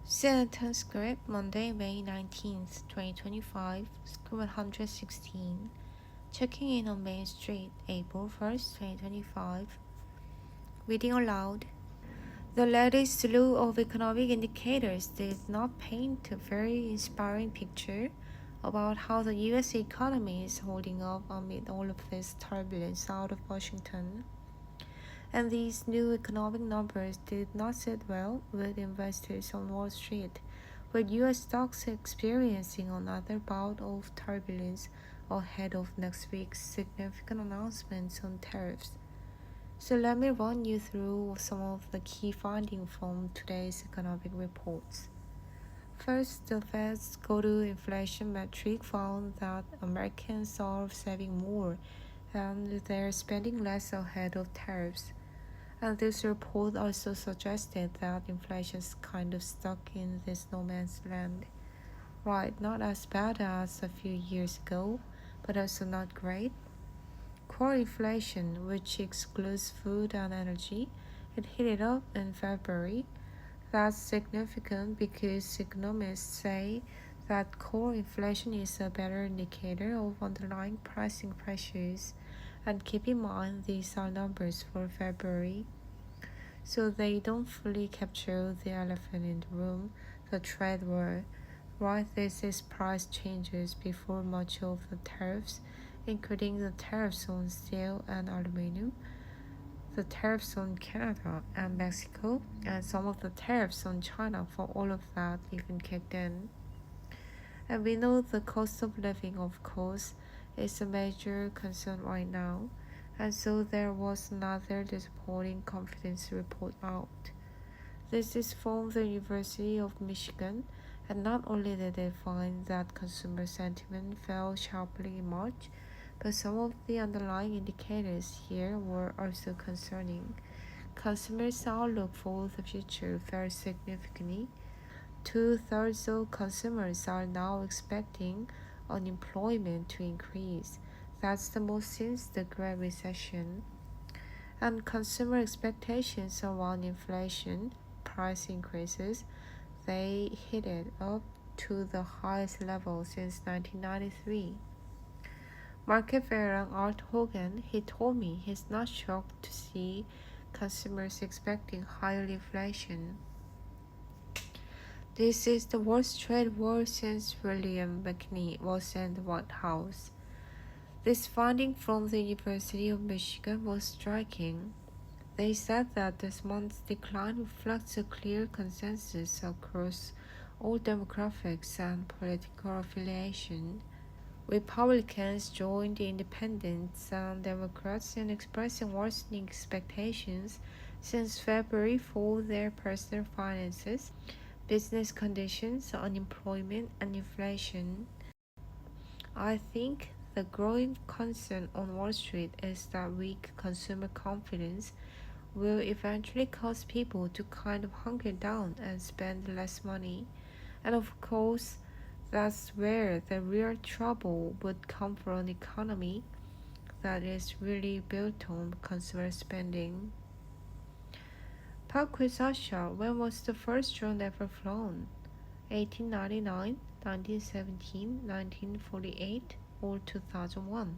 CNN10 script, Monday, May 19th, 2025, script 116. Checking in on Main Street, April 1st, 2025. Reading aloud. The latest slew of economic indicators did not paint a very inspiring picture about how the U.S. economy is holding up amid all of this turbulence out of Washington. And these new economic numbers did not sit well with investors on Wall Street, with U.S. stocks experiencing another bout of turbulence ahead of next week's significant announcements on tariffs. So let me run you through some of the key findings from today's economic reports. First, the Fed's go-to inflation metric found that Americans are saving more and they're spending less ahead of tariffs. And this report also suggested that inflation is kind of stuck in this no man's land. Right, not as bad as a few years ago, but also not great. Core inflation, which excludes food and energy, it heated up in February. That's significant because economists say that core inflation is a better indicator of underlying pricing pressures. And keep in mind these are numbers for February, so they don't fully capture the elephant in the room, the trade war. Right, this is price changes before much of the tariffs, including the tariffs on steel and aluminum, the tariffs on Canada and Mexico, and some of the tariffs on China, for all of that even kicked in. And we know the cost of living, of course, is a major concern right now, and so there was another disappointing confidence report out. This is from the University of Michigan, and not only did they find that consumer sentiment fell sharply in March, but some of the underlying indicators here were also concerning. Consumers' outlook for the future fell significantly. Two-thirds of consumers are now expecting unemployment to increase. That's the most since the Great Recession. And consumer expectations around inflation, price increases, they hit it up to the highest level since 1993. Market veteran Art Hogan, he told me he's not shocked to see consumers expecting higher inflation. This is the worst trade war since William McKinley was in the White House. This finding from the University of Michigan was striking. They said that this month's decline reflects a clear consensus across all demographics and political affiliation. Republicans joined independents and Democrats in expressing worsening expectations since February for their personal finances, business conditions, unemployment, and inflation. I think the growing concern on Wall Street is that weak consumer confidence will eventually cause people to kind of hunker down and spend less money. And of course, that's where the real trouble would come for an economy that is really built on consumer spending. Pop quiz Asha, when was the first drone ever flown? 1899, 1917, 1948, or 2001?